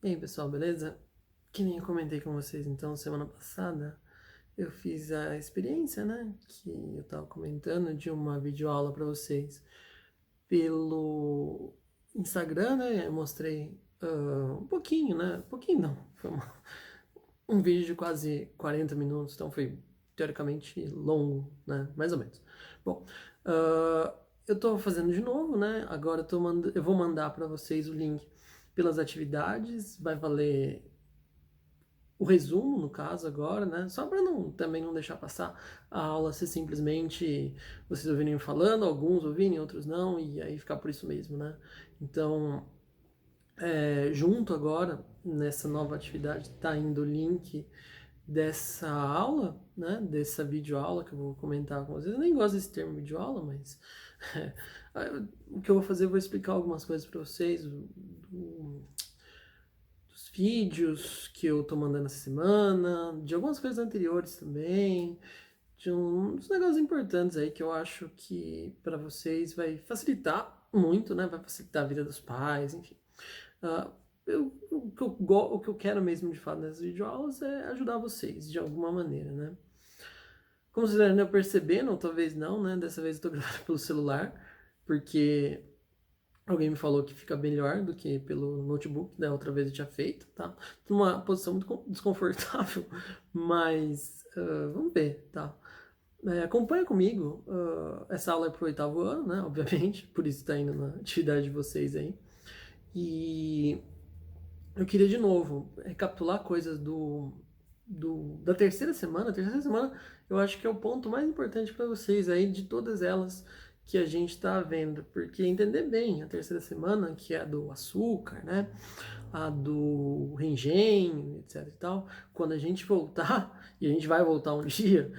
E aí, pessoal, beleza? Que nem eu comentei com vocês, então, semana passada, eu fiz a experiência, né? Que eu tava comentando de uma videoaula para vocês pelo Instagram, né? Eu mostrei um pouquinho, né? Um pouquinho não, foi um vídeo de quase 40 minutos, então foi teoricamente longo, né? Mais ou menos. Bom, eu tô fazendo de novo, né? Agora eu vou mandar para vocês o link pelas atividades, vai valer o resumo, no caso, agora, né? Só para também não deixar passar a aula ser simplesmente vocês ouvirem falando, alguns ouvirem, outros não, e aí ficar por isso mesmo, né? Então, junto agora, nessa nova atividade, tá indo o link dessa aula, né? Dessa videoaula que eu vou comentar com vocês. Eu nem gosto desse termo videoaula, mas o que eu vou fazer, eu vou explicar algumas coisas para vocês, dos vídeos que eu tô mandando essa semana, de algumas coisas anteriores também, de uns negócios importantes aí que eu acho que para vocês vai facilitar muito, né? Vai facilitar a vida dos pais, enfim. Uh, o que eu quero mesmo de fato nessas videoaulas é ajudar vocês de alguma maneira, né? Como vocês ainda perceberam, ou talvez não, né? Dessa vez eu tô gravando pelo celular, porque alguém me falou que fica melhor do que pelo notebook, da outra vez eu tinha feito, tá? Tô numa posição muito desconfortável, mas vamos ver, tá? Acompanha comigo, essa aula é pro 8º ano, né? Obviamente, por isso tá indo na atividade de vocês aí. E eu queria de novo recapitular coisas da terceira semana. A terceira semana eu acho que é o ponto mais importante para vocês aí de todas elas que a gente está vendo, porque entender bem a terceira semana, que é a do açúcar, né? A do Rengen, etc e tal, quando a gente voltar, e a gente vai voltar um dia,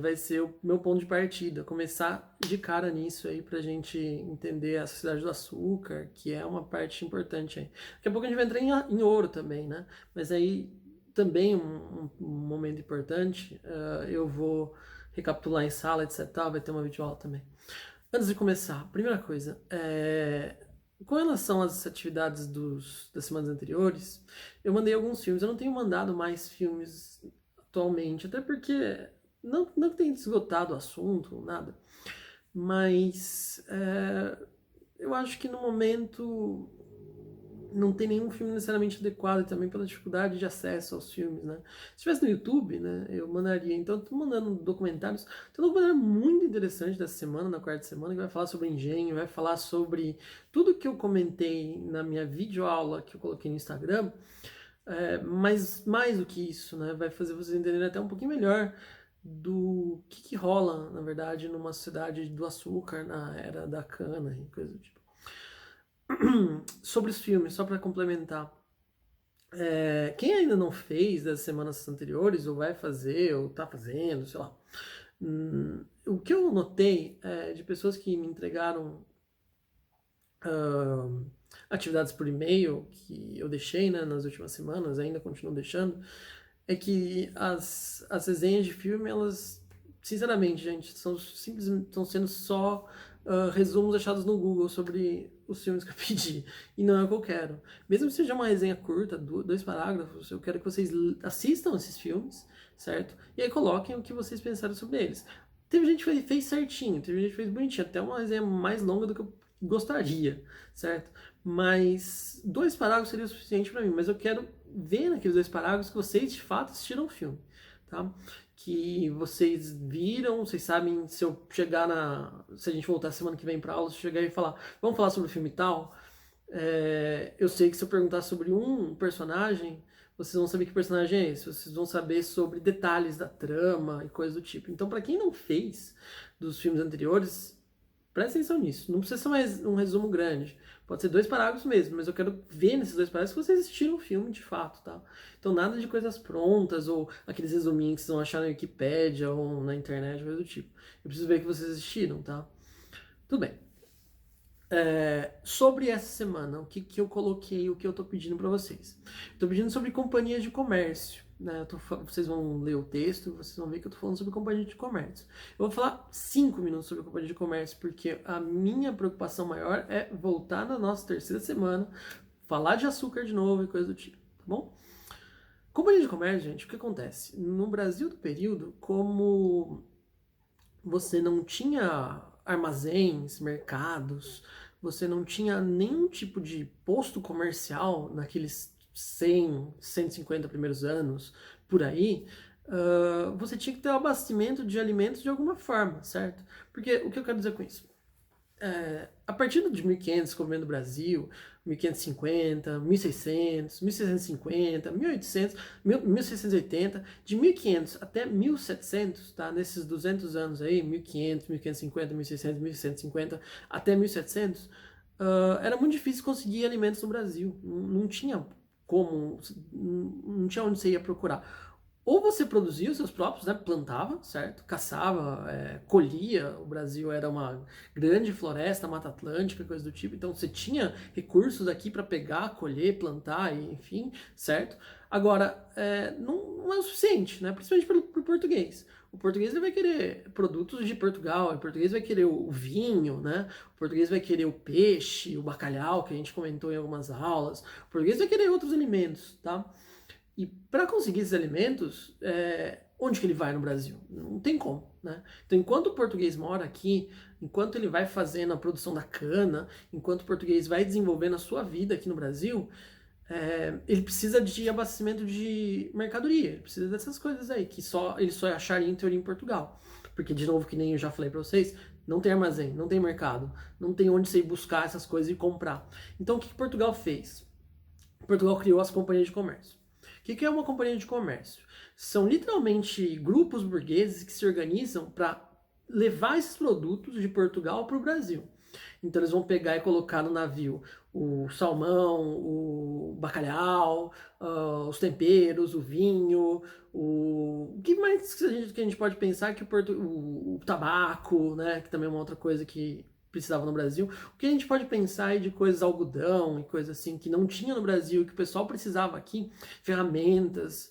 vai ser o meu ponto de partida, começar de cara nisso aí pra gente entender a sociedade do açúcar, que é uma parte importante aí. Daqui a pouco a gente vai entrar em ouro também, né? Mas aí também um momento importante, eu vou recapitular em sala, etc, tal, vai ter uma videoaula também. Antes de começar, primeira coisa, com relação às atividades das semanas anteriores, eu mandei alguns filmes. Eu não tenho mandado mais filmes atualmente, até porque não que tenha esgotado o assunto, nada. Mas eu acho que no momento não tem nenhum filme necessariamente adequado, e também pela dificuldade de acesso aos filmes, né? Se tivesse no YouTube, né, eu mandaria. Então, eu tô mandando documentários. Tem um documentário muito interessante dessa semana, na quarta semana, que vai falar sobre engenho, vai falar sobre tudo que eu comentei na minha videoaula que eu coloquei no Instagram, mas mais do que isso, né, vai fazer vocês entenderem até um pouquinho melhor do que rola, na verdade, numa sociedade do açúcar, na era da cana e coisa do tipo. Sobre os filmes, só para complementar. Quem ainda não fez das semanas anteriores, ou vai fazer, ou tá fazendo, sei lá. O que eu notei de pessoas que me entregaram atividades por e-mail, que eu deixei, né, nas últimas semanas, ainda continuo deixando, é que as resenhas de filme, elas, sinceramente, gente, estão sendo só resumos achados no Google sobre os filmes que eu pedi. E não é o que eu quero. Mesmo que seja uma resenha curta, 2 parágrafos, eu quero que vocês assistam esses filmes, certo? E aí coloquem o que vocês pensaram sobre eles. Teve gente que fez certinho, teve gente que fez bonitinho, até uma resenha mais longa do que eu gostaria, certo? Mas 2 parágrafos seria o suficiente para mim, mas eu quero ver naqueles 2 parágrafos que vocês de fato assistiram o filme, tá? Que vocês viram, vocês sabem, se eu chegar se a gente voltar semana que vem para aula, se eu chegar e falar, vamos falar sobre o filme tal, eu sei que se eu perguntar sobre um personagem, vocês vão saber que personagem é esse, vocês vão saber sobre detalhes da trama e coisas do tipo. Então, para quem não fez dos filmes anteriores, presta atenção nisso. Não precisa ser um resumo grande. Pode ser 2 parágrafos mesmo, mas eu quero ver nesses 2 parágrafos que vocês assistiram o filme de fato, tá? Então nada de coisas prontas ou aqueles resuminhos que vocês vão achar na Wikipédia ou na internet, coisa do tipo. Eu preciso ver que vocês assistiram, tá? Tudo bem. Sobre essa semana, o que eu coloquei, o que eu tô pedindo para vocês. Tô pedindo sobre companhias de comércio. Né? Vocês vão ler o texto, vocês vão ver que eu tô falando sobre companhia de comércio. Eu vou falar 5 minutos sobre companhia de comércio, porque a minha preocupação maior é voltar na nossa terceira semana, falar de açúcar de novo e coisa do tipo, tá bom? Companhia de comércio, gente, o que acontece? No Brasil do período, como você não tinha armazéns, mercados, você não tinha nenhum tipo de posto comercial naqueles 100, 150 primeiros anos, por aí, você tinha que ter o abastecimento de alimentos de alguma forma, certo? Porque o que eu quero dizer com isso? A partir de 1500, descobrimento do Brasil, 1550, 1600, 1650, 1800, 1680, de 1500 até 1700, tá? Nesses 200 anos aí, 1500, 1550, 1600, 1750, até 1700, era muito difícil conseguir alimentos no Brasil. Não tinha como, não tinha onde você ia procurar. Ou você produzia os seus próprios, né? Plantava, certo? Caçava, colhia. O Brasil era uma grande floresta, Mata Atlântica, coisa do tipo. Então você tinha recursos aqui para pegar, colher, plantar, enfim, certo? Agora, não é o suficiente, né? Principalmente para o português. O português ele vai querer produtos de Portugal, o português vai querer o vinho, né? O português vai querer o peixe, o bacalhau, que a gente comentou em algumas aulas. O português vai querer outros alimentos, tá? E para conseguir esses alimentos, onde que ele vai no Brasil? Não tem como, né? Então, enquanto o português mora aqui, enquanto ele vai fazendo a produção da cana, enquanto o português vai desenvolvendo a sua vida aqui no Brasil, ele precisa de abastecimento de mercadoria, ele precisa dessas coisas aí, que ele só acharia em teoria em Portugal. Porque, de novo, que nem eu já falei para vocês, não tem armazém, não tem mercado, não tem onde você ir buscar essas coisas e comprar. Então, o que Portugal fez? Portugal criou as companhias de comércio. O que é uma companhia de comércio? São literalmente grupos burgueses que se organizam para levar esses produtos de Portugal para o Brasil. Então eles vão pegar e colocar no navio o salmão, o bacalhau, os temperos, o vinho, o que mais que a gente pode pensar que o tabaco, né, que também é uma outra coisa que precisava no Brasil. O que a gente pode pensar aí de coisas algodão e coisas assim que não tinha no Brasil, que o pessoal precisava aqui, ferramentas,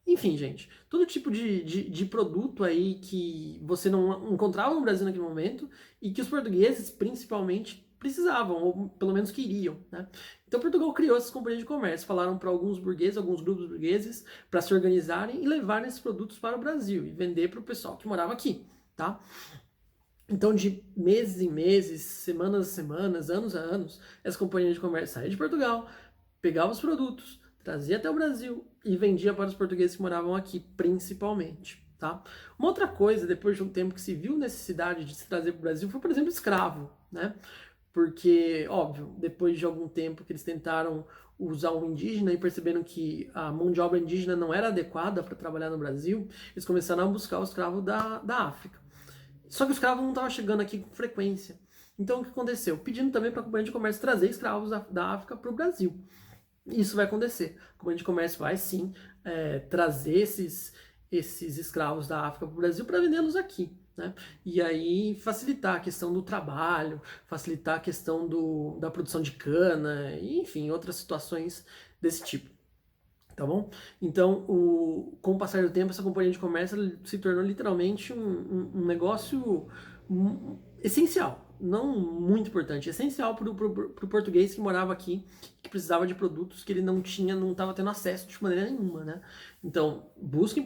enfim, gente, todo tipo de produto aí que você não encontrava no Brasil naquele momento e que os portugueses, principalmente, precisavam, ou pelo menos queriam, né? Então Portugal criou essas companhias de comércio, falaram para alguns burgueses, alguns grupos burgueses, para se organizarem e levarem esses produtos para o Brasil e vender para o pessoal que morava aqui, tá? Então, de meses em meses, semanas a semanas, anos a anos, essa companhia de comércio saía de Portugal, pegava os produtos, trazia até o Brasil e vendia para os portugueses que moravam aqui, principalmente. Tá? Uma outra coisa, depois de um tempo que se viu necessidade de se trazer para o Brasil, foi, por exemplo, escravo. Né? Porque, óbvio, depois de algum tempo que eles tentaram usar o indígena e perceberam que a mão de obra indígena não era adequada para trabalhar no Brasil, eles começaram a buscar o escravo da África. Só que o escravo não estava chegando aqui com frequência. Então o que aconteceu? Pedindo também para a companhia de comércio trazer escravos da África para o Brasil. Isso vai acontecer. A companhia de comércio vai sim trazer esses escravos da África para o Brasil para vendê-los aqui. Né? E aí facilitar a questão do trabalho, facilitar a questão da produção de cana, enfim, outras situações desse tipo. Tá bom? Então, com o passar do tempo, essa companhia de comércio se tornou literalmente um negócio essencial, não muito importante, essencial para o português que morava aqui, que precisava de produtos que ele não tinha, não estava tendo acesso de maneira nenhuma, né? Então, busquem,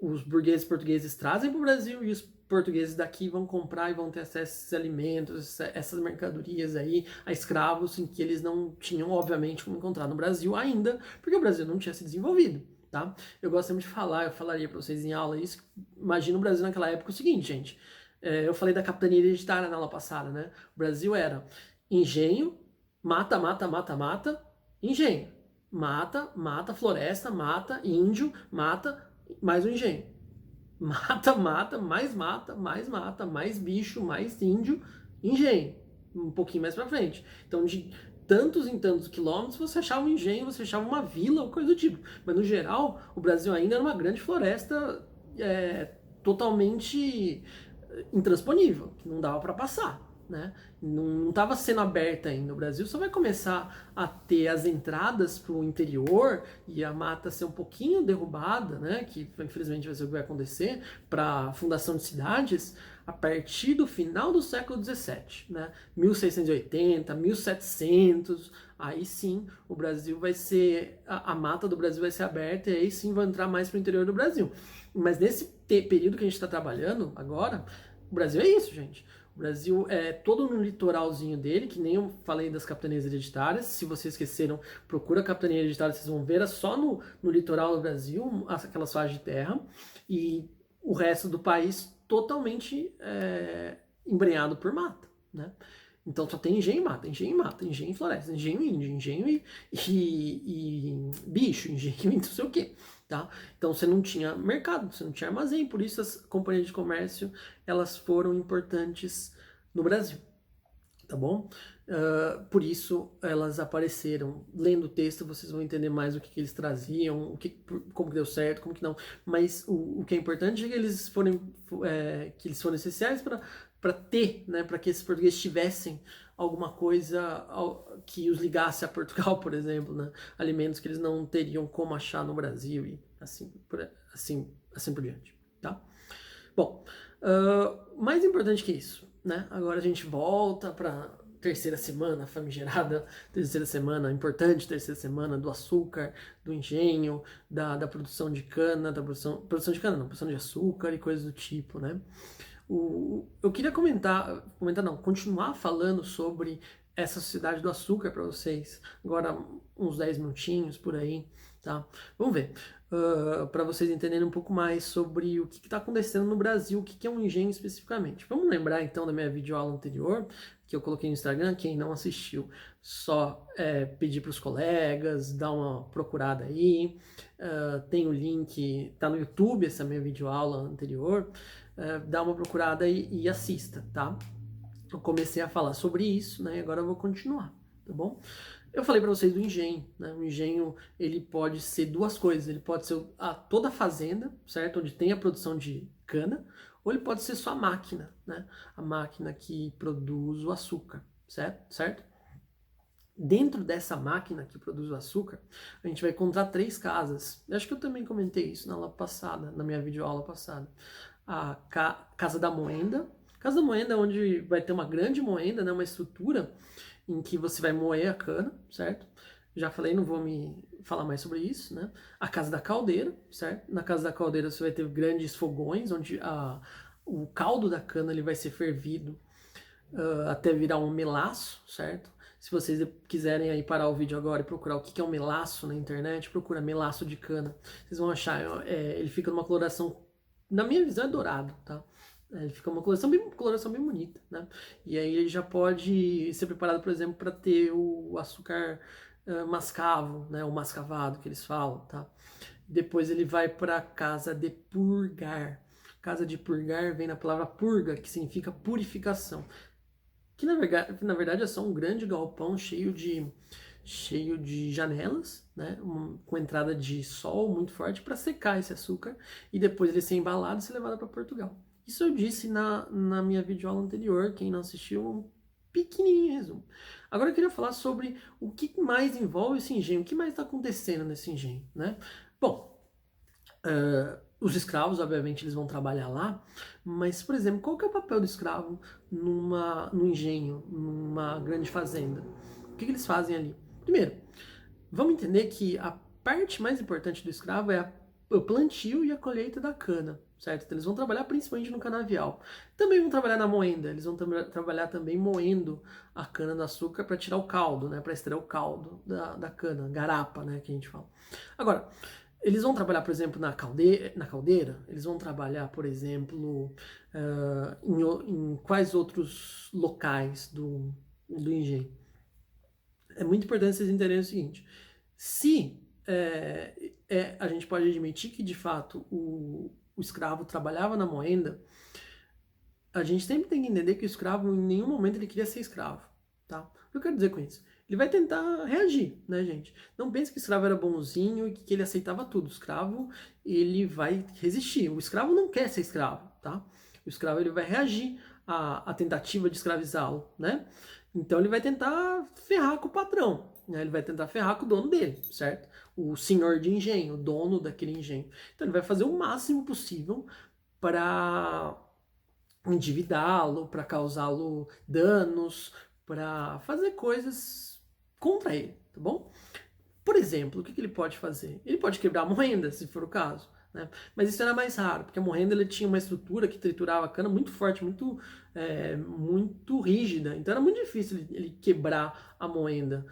os burgueses portugueses trazem para o Brasil e os portugueses daqui vão comprar e vão ter acesso a esses alimentos, essas mercadorias aí, a escravos em que eles não tinham, obviamente, como encontrar no Brasil ainda, porque o Brasil não tinha se desenvolvido, tá? Eu gosto sempre de falar, eu falaria para vocês em aula isso, imagina o Brasil naquela época o seguinte, gente, eu falei da capitania hereditária na aula passada, né? O Brasil era engenho, mata, mata, mata, mata, engenho, mata, mata, floresta, mata, índio, mata, mais um engenho. Mata, mata, mais bicho, mais índio, engenho. Um pouquinho mais pra frente. Então, de tantos em tantos quilômetros, você achava um engenho, você achava uma vila ou coisa do tipo. Mas, no geral, o Brasil ainda era uma grande floresta totalmente intransponível, que não dava para passar. Né? Não estava sendo aberta ainda. O Brasil só vai começar a ter as entradas para o interior e a mata ser um pouquinho derrubada, né? Que infelizmente vai ser o que vai acontecer para a fundação de cidades a partir do final do século XVII, né? 1680, 1700, aí sim o Brasil vai ser, a mata do Brasil vai ser aberta e aí sim vai entrar mais para o interior do Brasil. Mas nesse período que a gente está trabalhando agora, o Brasil é isso, gente. O Brasil é todo no litoralzinho dele, que nem eu falei das capitanias hereditárias. Se vocês esqueceram, procura a capitania hereditária, vocês vão ver, é só no litoral do Brasil, aquelas faixas de terra. E o resto do país totalmente embrenhado por mata, né? Então só tem engenho e mata, engenho e mata, engenho e floresta, engenho e índio, engenho e bicho, engenho e não sei o quê, tá? Então você não tinha mercado, você não tinha armazém, por isso as companhias de comércio, elas foram importantes no Brasil, tá bom? Por isso elas apareceram. Lendo o texto vocês vão entender mais o que eles traziam, como que deu certo, como que não. Mas o que é importante é que eles foram essenciais para ter, né, para que esses portugueses tivessem alguma coisa que os ligasse a Portugal, por exemplo, né? Alimentos que eles não teriam como achar no Brasil e assim por diante, tá? Bom, mais importante que isso, né? Agora a gente volta para terceira semana, famigerada terceira semana, importante terceira semana do açúcar, do engenho, da produção de cana, produção de cana não, produção de açúcar e coisas do tipo, né? Eu queria continuar falando sobre essa sociedade do açúcar para vocês, agora uns 10 minutinhos por aí, tá? Vamos ver, para vocês entenderem um pouco mais sobre o que está acontecendo no Brasil, o que é um engenho especificamente. Vamos lembrar então da minha videoaula anterior, que eu coloquei no Instagram, quem não assistiu, só pedir para os colegas, dar uma procurada aí, tem o link, tá no YouTube essa minha videoaula anterior, dá uma procurada e assista, tá? Eu comecei a falar sobre isso, né? Agora eu vou continuar, tá bom? Eu falei para vocês do engenho, né? O engenho, ele pode ser duas coisas. Ele pode ser toda a fazenda, certo? Onde tem a produção de cana, ou ele pode ser só a máquina, né? A máquina que produz o açúcar, certo? Dentro dessa máquina que produz o açúcar, a gente vai encontrar três casas. Eu acho que eu também comentei isso na aula passada, na minha videoaula passada. A Casa da Moenda. Casa da Moenda é onde vai ter uma grande moenda, né? Uma estrutura em que você vai moer a cana, certo? Já falei, não vou me falar mais sobre isso, né? A Casa da Caldeira, certo? Na Casa da Caldeira você vai ter grandes fogões, onde o caldo da cana ele vai ser fervido até virar um melaço, certo? Se vocês quiserem aí parar o vídeo agora e procurar o que é um melaço na internet, procura melaço de cana. Vocês vão achar, ele fica numa coloração, na minha visão é dourado, tá? Ele fica uma coloração bem bonita, né? E aí ele já pode ser preparado, por exemplo, para ter o açúcar mascavo, né? O mascavado que eles falam, tá? Depois ele vai para a casa de purgar. Casa de purgar vem na palavra purga, que significa purificação. Que na verdade é só um grande galpão cheio de janelas, né? Com entrada de sol muito forte para secar esse açúcar e depois ele ser embalado e ser levado para Portugal. Isso eu disse na minha videoaula anterior, quem não assistiu, um pequenininho resumo. Agora eu queria falar sobre o que mais envolve esse engenho, o que mais está acontecendo nesse engenho, né? Bom, os escravos, obviamente, eles vão trabalhar lá, mas, por exemplo, qual que é o papel do escravo no engenho, numa grande fazenda? O que eles fazem ali? Primeiro, vamos entender que a parte mais importante do escravo é o plantio e a colheita da cana, certo? Então, eles vão trabalhar principalmente no canavial. Também vão trabalhar na moenda, eles vão trabalhar também moendo a cana do açúcar para tirar o caldo, né? Para extrair o caldo da cana, garapa, né? Que a gente fala. Agora, eles vão trabalhar, por exemplo, na caldeira, eles vão trabalhar, por exemplo, em quais outros locais do engenho. É muito importante vocês entenderem o seguinte: se a gente pode admitir que, de fato, o escravo trabalhava na moenda, a gente sempre tem que entender que o escravo, em nenhum momento, ele queria ser escravo, tá? O que eu quero dizer com isso? Ele vai tentar reagir, né, gente? Não pense que o escravo era bonzinho e que ele aceitava tudo. O escravo, ele vai resistir. O escravo não quer ser escravo, tá? O escravo, ele vai reagir à tentativa de escravizá-lo, né? Então, ele vai tentar ferrar com o patrão, né? Ele vai tentar ferrar com o dono dele, certo? O senhor de engenho, o dono daquele engenho. Então, ele vai fazer o máximo possível para endividá-lo, para causá-lo danos, para fazer coisas contra ele, tá bom? Por exemplo, o que ele pode fazer? Ele pode quebrar a moenda, se for o caso, né? Mas isso era mais raro, porque a moenda ele tinha uma estrutura que triturava a cana muito forte, muito rígida. Então era muito difícil ele quebrar a moenda.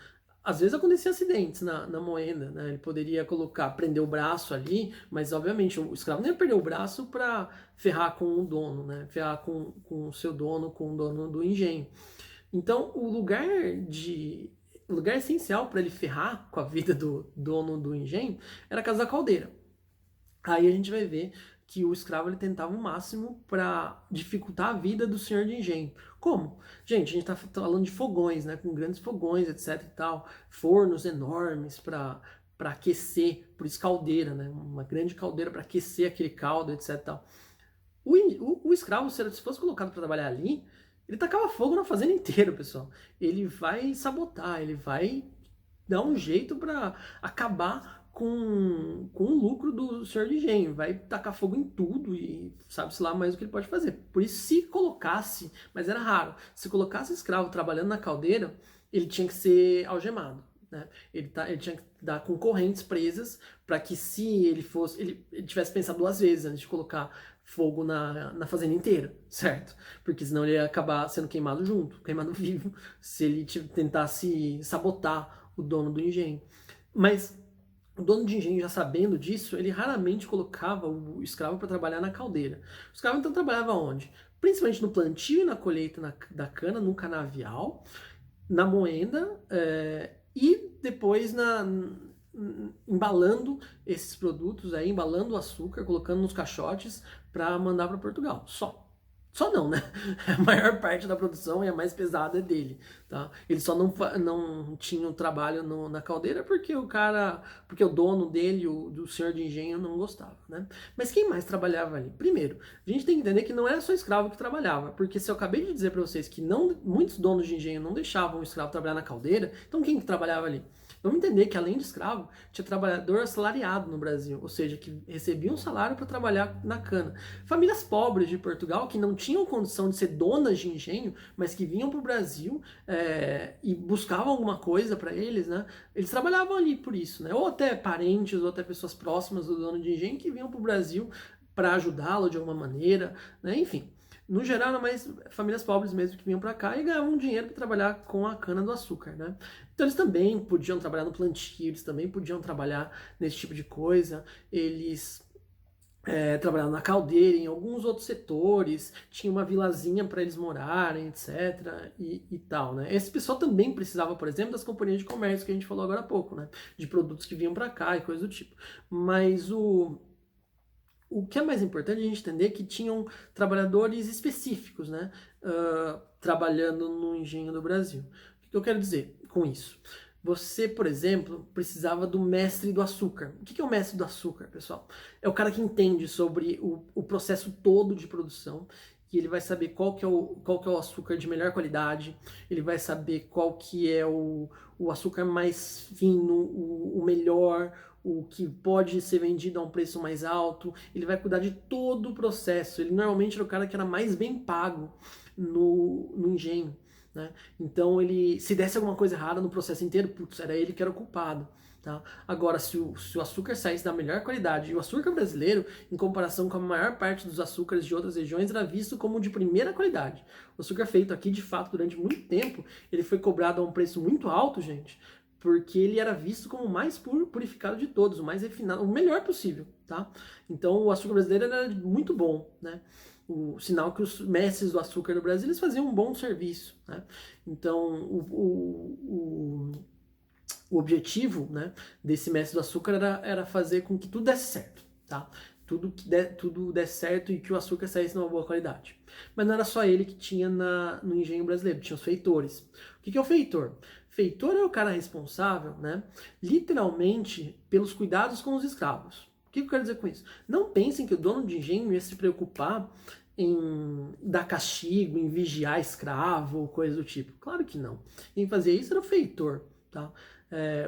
Às vezes acontecia acidentes na moenda, né? Ele poderia prender o braço ali, mas obviamente o escravo não ia perder o braço para ferrar com o dono, né? Ferrar com o seu dono, com o dono do engenho. Então, o lugar essencial para ele ferrar com a vida do dono do engenho era a casa da caldeira. Aí a gente vai ver que o escravo ele tentava o máximo para dificultar a vida do senhor de engenho. Como? Gente, a gente está falando de fogões, né, com grandes fogões, etc e tal, fornos enormes para aquecer, por isso caldeira, né, uma grande caldeira para aquecer aquele caldo, etc e tal. O escravo, se fosse colocado para trabalhar ali, ele tacava fogo na fazenda inteira, pessoal. Ele vai sabotar, ele vai dar um jeito para acabar com o lucro do senhor de engenho. Vai tacar fogo em tudo e sabe-se lá mais o que ele pode fazer. Por isso, se colocasse, mas era raro, se colocasse escravo trabalhando na caldeira, ele tinha que ser algemado. Né? Ele tinha que dar com correntes presas para que se ele tivesse pensado duas vezes antes de colocar fogo na fazenda inteira, certo? Porque senão ele ia acabar sendo queimado junto, queimado vivo, se ele tentasse sabotar o dono do engenho. Mas o dono de engenho, já sabendo disso, ele raramente colocava o escravo para trabalhar na caldeira. O escravo então trabalhava onde? Principalmente no plantio e na colheita da cana, no canavial, na moenda, e depois embalando esses produtos aí, embalando o açúcar, colocando nos caixotes para mandar para Portugal. Só não, né? A maior parte da produção e a mais pesada é dele, tá? Ele só não tinha um trabalho na caldeira porque porque o dono dele, do senhor de engenho, não gostava, né? Mas quem mais trabalhava ali? Primeiro, a gente tem que entender que não era só escravo que trabalhava, porque se eu acabei de dizer para vocês que muitos donos de engenho não deixavam o escravo trabalhar na caldeira, então quem que trabalhava ali? Vamos entender que além de escravo, tinha trabalhador assalariado no Brasil, ou seja, que recebia um salário para trabalhar na cana. Famílias pobres de Portugal que não tinham condição de ser donas de engenho, mas que vinham para o Brasil e buscavam alguma coisa para eles, né? Eles trabalhavam ali por isso, né? Ou até parentes, ou até pessoas próximas do dono de engenho que vinham para o Brasil para ajudá-lo de alguma maneira, né? Enfim. No geral, eram mais famílias pobres mesmo que vinham para cá e ganhavam dinheiro para trabalhar com a cana-do-açúcar, né? Então eles também podiam trabalhar no plantio, eles também podiam trabalhar nesse tipo de coisa, eles trabalhavam na caldeira, em alguns outros setores, tinha uma vilazinha para eles morarem, etc. E tal, né? Esse pessoal também precisava, por exemplo, das companhias de comércio que a gente falou agora há pouco, né? De produtos que vinham para cá e coisa do tipo. Mas o que é mais importante é a gente entender que tinham trabalhadores específicos, né, trabalhando no engenho do Brasil. O que eu quero dizer com isso? Você, por exemplo, precisava do mestre do açúcar. O que é o mestre do açúcar, pessoal? É o cara que entende sobre o processo todo de produção, e ele vai saber qual que é o açúcar de melhor qualidade, ele vai saber qual que é o açúcar mais fino, o melhor, o que pode ser vendido a um preço mais alto, ele vai cuidar de todo o processo. Ele normalmente era o cara que era mais bem pago no engenho, né? Então, se desse alguma coisa errada no processo inteiro, putz, era ele que era o culpado. Tá? Agora, se o açúcar saísse da melhor qualidade, e o açúcar brasileiro, em comparação com a maior parte dos açúcares de outras regiões, era visto como de primeira qualidade. O açúcar feito aqui, de fato, durante muito tempo, ele foi cobrado a um preço muito alto, gente, porque ele era visto como o mais purificado de todos, o mais refinado, o melhor possível, tá? Então, o açúcar brasileiro era muito bom, né? O sinal que os mestres do açúcar do Brasil eles faziam um bom serviço, né? Então, o objetivo, né, desse mestre do açúcar era fazer com que tudo desse certo, tá? Tudo desse certo e que o açúcar saísse numa boa qualidade. Mas não era só ele que tinha no engenho brasileiro, tinha os feitores. O que é o feitor? Feitor é o cara responsável, né, literalmente, pelos cuidados com os escravos. O que eu quero dizer com isso? Não pensem que o dono de engenho ia se preocupar em dar castigo, em vigiar escravo ou coisa do tipo. Claro que não. Quem fazia isso era o feitor, tá?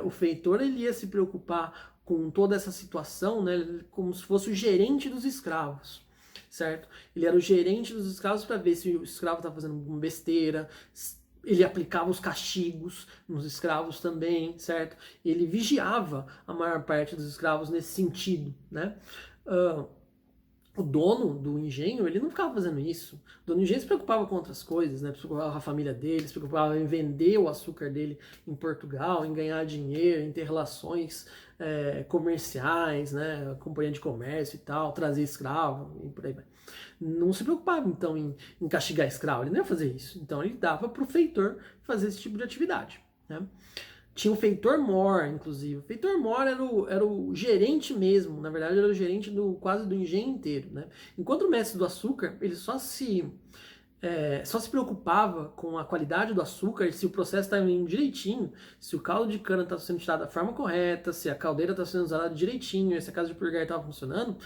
O feitor ele ia se preocupar com toda essa situação, né, como se fosse o gerente dos escravos. certo? Ele era o gerente dos escravos para ver se o escravo estava fazendo alguma besteira. Ele aplicava os castigos nos escravos também, certo? Ele vigiava a maior parte dos escravos nesse sentido, né? Uh, o dono do engenho, ele não ficava fazendo isso. O dono do engenho se preocupava com outras coisas, né? Se preocupava com a família dele, se preocupava em vender o açúcar dele em Portugal, em ganhar dinheiro, em ter relações comerciais, né? Companhia de comércio e tal, trazer escravo e por aí vai. Não se preocupava, então, em castigar escravo. Ele não ia fazer isso. Então, ele dava para o feitor fazer esse tipo de atividade, né? Tinha o feitor-mor, inclusive. O feitor-mor era o gerente mesmo, na verdade era o gerente quase do engenho inteiro, né? Enquanto o mestre do açúcar, ele só se preocupava com a qualidade do açúcar, se o processo estava indo direitinho, se o caldo de cana estava sendo tirado da forma correta, se a caldeira estava sendo usada direitinho, se a casa de purgar estava funcionando,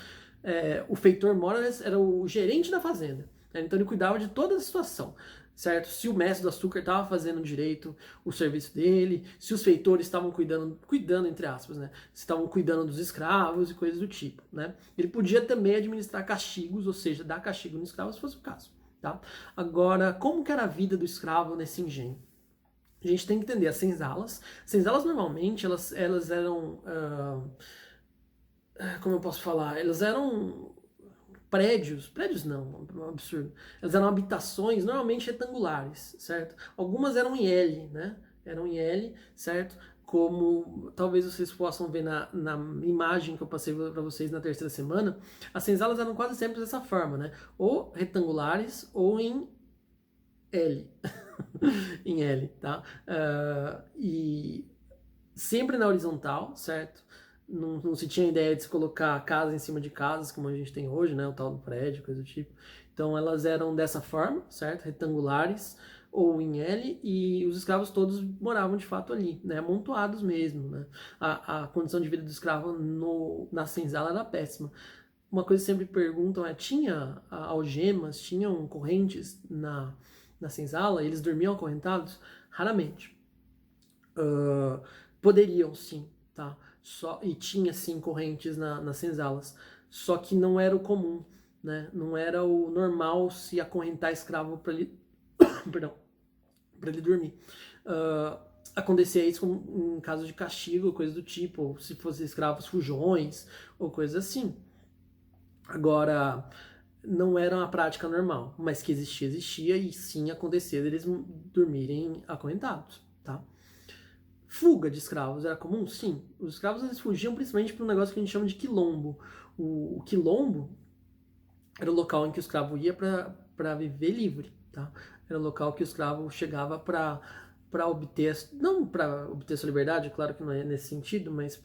o feitor-mor era o gerente da fazenda, né? Então ele cuidava de toda a situação, certo? Se o mestre do açúcar estava fazendo direito o serviço dele, se os feitores estavam cuidando entre aspas, né? Se estavam cuidando dos escravos e coisas do tipo, né? Ele podia também administrar castigos, ou seja, dar castigo no escravo se fosse o caso, tá? Agora, como que era a vida do escravo nesse engenho? A gente tem que entender as senzalas. Senzalas normalmente elas eram, como eu posso falar, elas eram prédios não, é um absurdo. Elas eram habitações normalmente retangulares, certo? Algumas eram em L, né? Eram em L, certo? Como talvez vocês possam ver na imagem que eu passei para vocês na terceira semana, as senzalas eram quase sempre dessa forma, né? Ou retangulares ou em L. Em L, tá? E sempre na horizontal, certo? Não se tinha ideia de se colocar casa em cima de casas, como a gente tem hoje, né? O tal do prédio, coisa do tipo. Então elas eram dessa forma, certo? Retangulares ou em L, e os escravos todos moravam de fato ali, né? Amontoados mesmo, né? A condição de vida do escravo na senzala era péssima. Uma coisa que sempre perguntam tinha algemas, tinham correntes na senzala? Eles dormiam acorrentados? Raramente. Poderiam sim, tá? E tinha sim correntes nas senzalas, só que não era o comum, né? Não era o normal se acorrentar escravo para ele, perdão, para ele dormir. Acontecia isso em caso de castigo, coisa do tipo, ou se fossem escravos fujões ou coisa assim. Agora, não era uma prática normal, mas que existia e sim acontecia deles dormirem acorrentados, tá? Fuga de escravos era comum? Sim. Os escravos eles fugiam principalmente para um negócio que a gente chama de quilombo. O quilombo era o local em que o escravo ia para viver livre, tá? Era o local que o escravo chegava para obter, não para obter sua liberdade, claro que não é nesse sentido, mas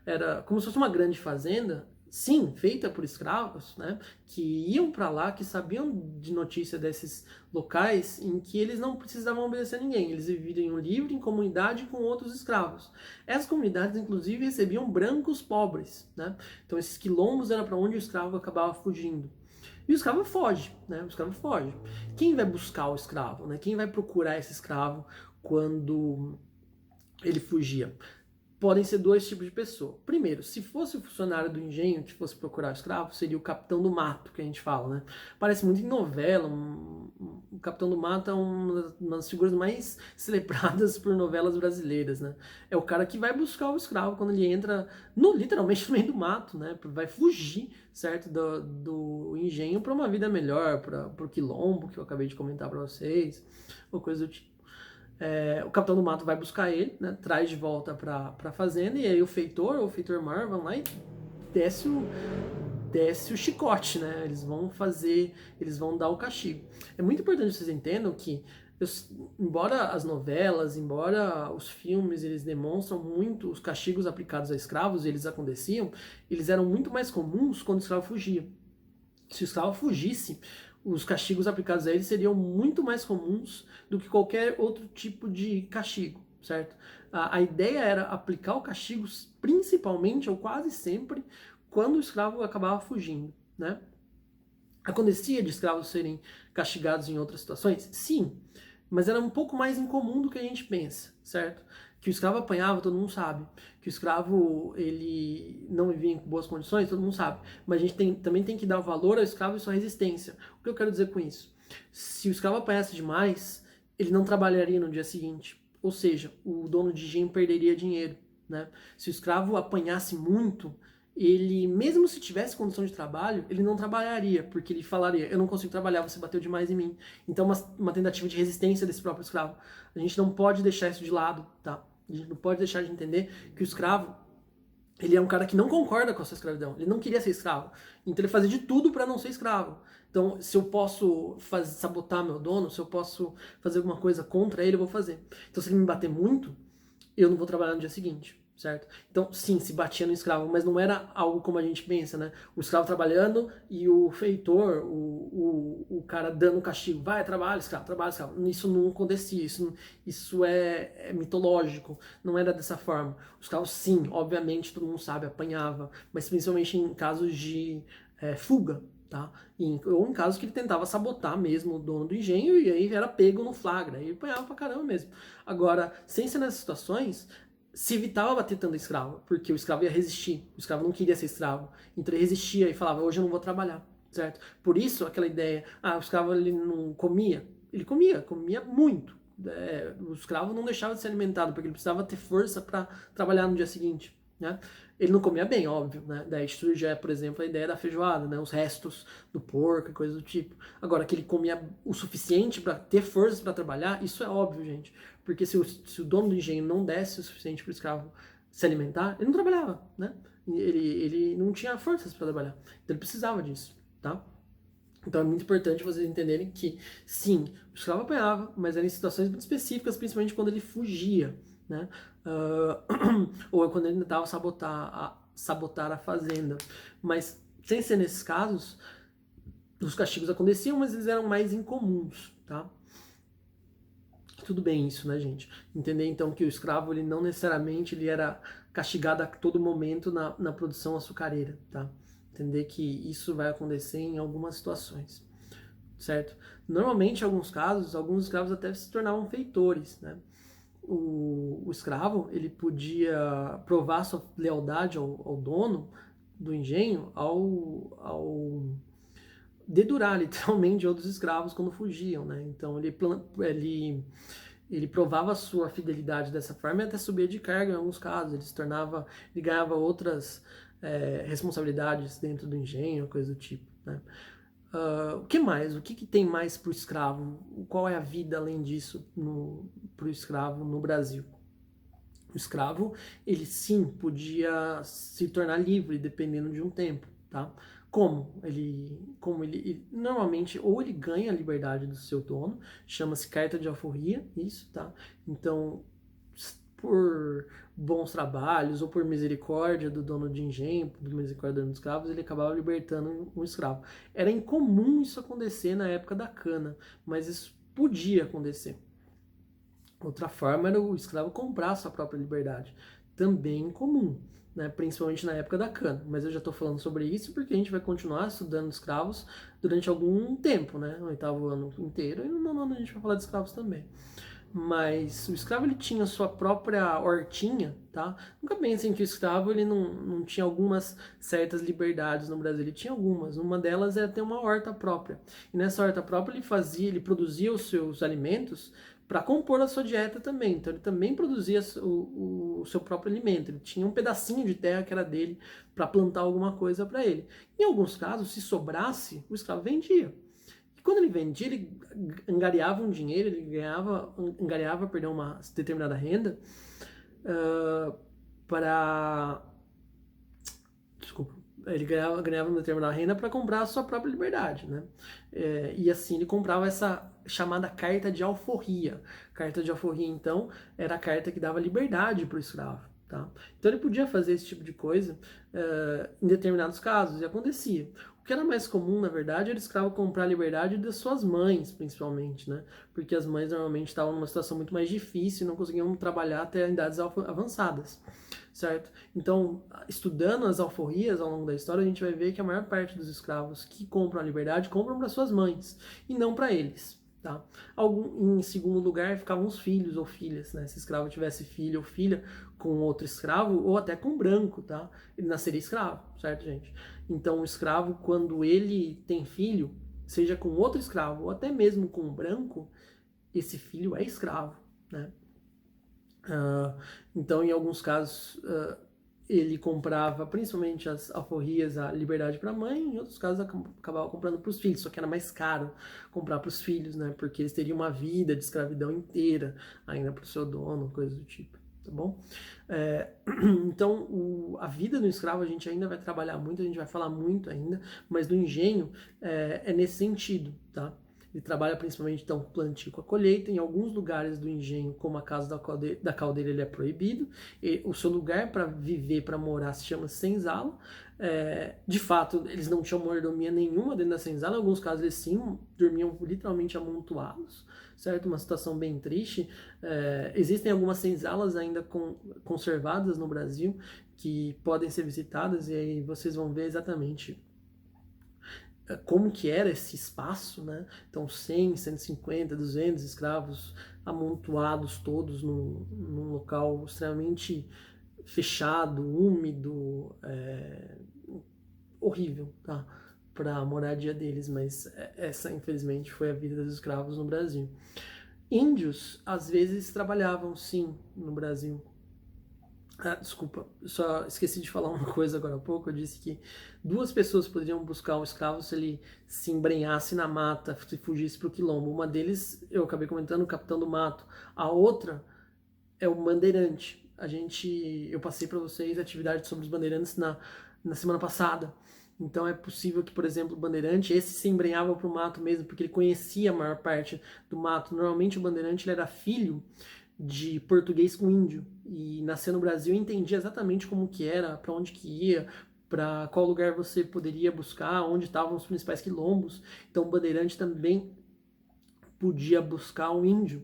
era como se fosse uma grande fazenda, sim, feita por escravos, né, que iam para lá, que sabiam de notícia desses locais em que eles não precisavam obedecer a ninguém, eles viviam livre em comunidade com outros escravos. Essas comunidades, inclusive, recebiam brancos pobres, né? Então esses quilombos era para onde o escravo acabava fugindo. E o escravo foge, né? O escravo foge. Quem vai buscar o escravo, né? Quem vai procurar esse escravo quando ele fugia? Podem ser dois tipos de pessoa. Primeiro, se fosse o funcionário do engenho que fosse procurar o escravo, seria o capitão do mato, que a gente fala, né? Parece muito em novela. O capitão do mato é uma das figuras mais celebradas por novelas brasileiras, né? É o cara que vai buscar o escravo quando ele entra literalmente no meio do mato, né? Vai fugir, certo? Do engenho para uma vida melhor, para o quilombo que eu acabei de comentar para vocês, ou coisa do tipo. O capitão do mato vai buscar ele, né, traz de volta para a fazenda, e aí o feitor ou o feitor-mar vão lá e desce o chicote, né? Eles vão dar o castigo. É muito importante que vocês entendam que, embora as novelas, embora os filmes, eles demonstram muito os castigos aplicados a escravos, e eles aconteciam, eles eram muito mais comuns quando o escravo fugia. Se o escravo fugisse, os castigos aplicados a ele seriam muito mais comuns do que qualquer outro tipo de castigo, certo? A ideia era aplicar o castigo principalmente, ou quase sempre, quando o escravo acabava fugindo, né? Acontecia de escravos serem castigados em outras situações? Sim, mas era um pouco mais incomum do que a gente pensa, certo? Que o escravo apanhava, todo mundo sabe. Que o escravo, ele não vivia em boas condições, todo mundo sabe. Mas a gente também tem que dar valor ao escravo e sua resistência. O que eu quero dizer com isso? Se o escravo apanhasse demais, ele não trabalharia no dia seguinte. Ou seja, o dono de engenho perderia dinheiro, né? Se o escravo apanhasse muito, ele, mesmo se tivesse condição de trabalho, ele não trabalharia, porque ele falaria, eu não consigo trabalhar, você bateu demais em mim. Então, uma tentativa de resistência desse próprio escravo. A gente não pode deixar isso de lado, tá? A gente não pode deixar de entender que o escravo, ele é um cara que não concorda com a sua escravidão. Ele não queria ser escravo. Então ele fazia de tudo para não ser escravo. Então, se eu posso sabotar meu dono, se eu posso fazer alguma coisa contra ele, eu vou fazer. Então, se ele me bater muito, eu não vou trabalhar no dia seguinte, certo? Então, sim, se batia no escravo, mas não era algo como a gente pensa, né? O escravo trabalhando e o feitor, o cara dando castigo. Vai, trabalha, escravo, trabalha, escravo. Isso não acontecia, isso é mitológico, não era dessa forma. O escravo, sim, obviamente, todo mundo sabe, apanhava, mas principalmente em casos de fuga, tá? Ou em casos que ele tentava sabotar mesmo o dono do engenho e aí era pego no flagra, aí apanhava pra caramba mesmo. Agora, sem ser nessas situações, se evitava bater tanto escravo, porque o escravo ia resistir, o escravo não queria ser escravo, então ele resistia e falava, hoje eu não vou trabalhar, certo? Por isso, aquela ideia, o escravo ele não comia, ele comia muito. O escravo não deixava de ser alimentado, porque ele precisava ter força para trabalhar no dia seguinte, né? Ele não comia bem, óbvio, né? Daí surge, por exemplo, a ideia da feijoada, né? Os restos do porco e coisa do tipo. Agora, que ele comia o suficiente para ter forças para trabalhar, isso é óbvio, gente. Porque se o dono do engenho não desse o suficiente para o escravo se alimentar, ele não trabalhava, né? Ele não tinha forças para trabalhar. Então ele precisava disso, tá? Então é muito importante vocês entenderem que, sim, o escravo apanhava, mas era em situações muito específicas, principalmente quando ele fugia, né? Ou quando ele tentava sabotar a fazenda. Mas, sem ser nesses casos, os castigos aconteciam, mas eles eram mais incomuns, tá? Tudo bem isso, né, gente? Entender, então, que o escravo, ele não necessariamente ele era castigado a todo momento na produção açucareira, tá? Entender que isso vai acontecer em algumas situações, certo? Normalmente, em alguns casos, alguns escravos até se tornavam feitores, né? O escravo, ele podia provar sua lealdade ao dono do engenho ao dedurar literalmente outros escravos quando fugiam, né? Então ele provava a sua fidelidade dessa forma e até subia de carga em alguns casos. Ele ganhava outras responsabilidades dentro do engenho, coisa do tipo, né? O que mais? O que tem mais para o escravo? Qual é a vida além disso para o escravo no Brasil? O escravo, ele sim podia se tornar livre dependendo de um tempo, tá? Normalmente, ou ele ganha a liberdade do seu dono, chama-se carta de alforria, isso, tá? Então, por bons trabalhos ou por misericórdia do dono de engenho, do misericórdia dos escravos, ele acabava libertando um escravo. Era incomum isso acontecer na época da cana, mas isso podia acontecer. Outra forma era o escravo comprar sua própria liberdade, também incomum, né? Principalmente na época da cana. Mas eu já estou falando sobre isso porque a gente vai continuar estudando escravos durante algum tempo, né? No 8º ano inteiro e no 9º ano a gente vai falar de escravos também. Mas o escravo ele tinha sua própria hortinha, tá? Nunca pensem que o escravo ele não tinha algumas certas liberdades no Brasil, ele tinha algumas. Uma delas é ter uma horta própria. E nessa horta própria ele produzia os seus alimentos para compor a sua dieta também. Então ele também produzia o seu próprio alimento. Ele tinha um pedacinho de terra que era dele para plantar alguma coisa para ele. Em alguns casos, se sobrasse, o escravo vendia. Quando ele vendia, ele angariava um dinheiro, ele angariava, uma determinada renda para... Desculpa. Ele ganhava uma determinada renda para comprar a sua própria liberdade, né? E assim ele comprava essa chamada carta de alforria. Carta de alforria, então, era a carta que dava liberdade para o escravo, tá? Então ele podia fazer esse tipo de coisa em determinados casos, e acontecia. O que era mais comum, na verdade, era o escravo comprar a liberdade das suas mães, principalmente, né? Porque as mães normalmente estavam numa situação muito mais difícil e não conseguiam trabalhar até idades avançadas, certo? Então, estudando as alforrias ao longo da história, a gente vai ver que a maior parte dos escravos que compram a liberdade compram para suas mães e não para eles, tá? Em segundo lugar, ficavam os filhos ou filhas, né? Se o escravo tivesse filho ou filha com outro escravo, ou até com branco, tá? Ele nasceria escravo, certo, gente? Então, o escravo, quando ele tem filho, seja com outro escravo, ou até mesmo com um branco, esse filho é escravo, né? Então, em alguns casos, ele comprava principalmente as alforrias, a liberdade para a mãe, em outros casos acabava comprando para os filhos, só que era mais caro comprar para os filhos, né? Porque eles teriam uma vida de escravidão inteira ainda para o seu dono, coisa do tipo, tá bom? Então, a vida do escravo a gente ainda vai trabalhar muito, a gente vai falar muito ainda, mas do engenho é nesse sentido, tá? Ele trabalha principalmente então plantio com a colheita. Em alguns lugares do engenho, como a casa da caldeira, ele é proibido. O seu lugar para viver, para morar, se chama senzala. De fato, eles não tinham mordomia nenhuma dentro da senzala. Em alguns casos, eles sim dormiam literalmente amontoados, certo? Uma situação bem triste. Existem algumas senzalas ainda conservadas no Brasil que podem ser visitadas, e aí vocês vão ver exatamente como que era esse espaço, né? Então 100, 150, 200 escravos amontoados todos num local extremamente fechado, úmido, horrível, tá? Para a moradia deles, mas essa infelizmente foi a vida dos escravos no Brasil. Índios às vezes trabalhavam sim no Brasil. Desculpa, só esqueci de falar uma coisa agora há pouco. Eu disse que duas pessoas poderiam buscar um escravo se ele se embrenhasse na mata, se fugisse para o quilombo. Uma deles, eu acabei comentando, o capitão do mato. A outra é o bandeirante. Eu passei para vocês atividades sobre os bandeirantes na semana passada. Então é possível que, por exemplo, o bandeirante, esse se embrenhava para o mato mesmo, porque ele conhecia a maior parte do mato. Normalmente o bandeirante ele era filho de português com índio e nasceu no Brasil e entendia exatamente como que era, para onde que ia, para qual lugar você poderia buscar, onde estavam os principais quilombos. Então o bandeirante também podia buscar o índio,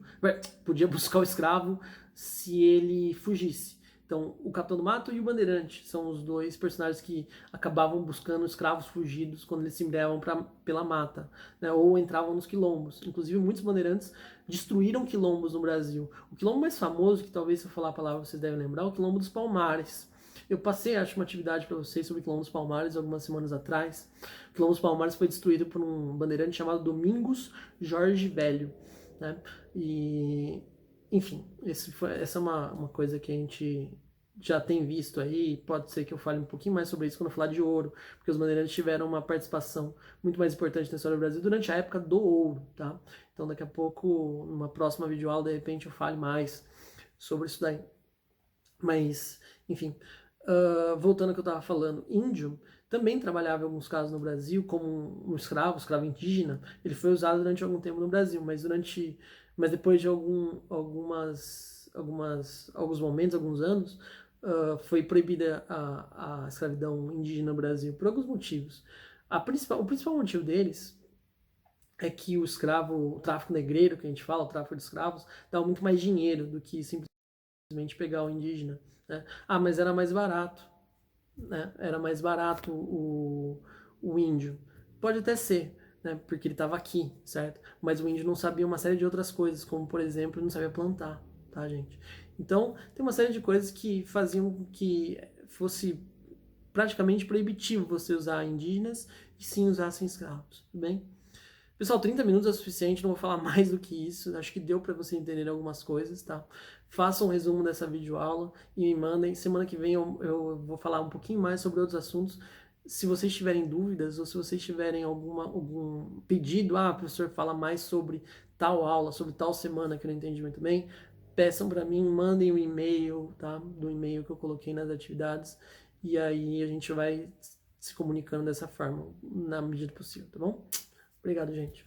podia buscar o escravo se ele fugisse. Então, o Capitão do Mato e o Bandeirante são os dois personagens que acabavam buscando escravos fugidos quando eles se embreavam pela mata, né, ou entravam nos quilombos. Inclusive, muitos bandeirantes destruíram quilombos no Brasil. O quilombo mais famoso, que talvez se eu falar a palavra vocês devem lembrar, é o Quilombo dos Palmares. Eu passei, acho, uma atividade para vocês sobre o Quilombo dos Palmares algumas semanas atrás. O Quilombo dos Palmares foi destruído por um bandeirante chamado Domingos Jorge Velho, né? E, enfim, essa é uma coisa que a gente já tem visto aí. Pode ser que eu fale um pouquinho mais sobre isso quando eu falar de ouro, porque os bandeirantes tiveram uma participação muito mais importante na história do Brasil durante a época do ouro, tá? Então daqui a pouco, numa próxima videoaula, de repente eu fale mais sobre isso daí. Mas, enfim, voltando ao que eu estava falando, índio também trabalhava em alguns casos no Brasil como um escravo indígena. Ele foi usado durante algum tempo no Brasil, mas depois de alguns momentos, alguns anos, foi proibida a escravidão indígena no Brasil por alguns motivos. O principal motivo deles é que o tráfico negreiro, que a gente fala, o tráfico de escravos, dava muito mais dinheiro do que simplesmente pegar o indígena, né? Mas era mais barato, né? Era mais barato o índio. Pode até ser, né? Porque ele estava aqui, certo? Mas o índio não sabia uma série de outras coisas, como por exemplo, ele não sabia plantar, tá, gente? Então, tem uma série de coisas que faziam que fosse praticamente proibitivo você usar indígenas e sim usassem escravos, tudo bem? Pessoal, 30 minutos é suficiente, não vou falar mais do que isso. Acho que deu para você entender algumas coisas, tá? Façam um resumo dessa videoaula e me mandem. Semana que vem eu vou falar um pouquinho mais sobre outros assuntos. Se vocês tiverem dúvidas ou se vocês tiverem algum pedido, professor, fala mais sobre tal aula, sobre tal semana que eu não entendi muito bem, peçam para mim, mandem um e-mail, tá? Do e-mail que eu coloquei nas atividades. E aí a gente vai se comunicando dessa forma, na medida possível, tá bom? Obrigado, gente.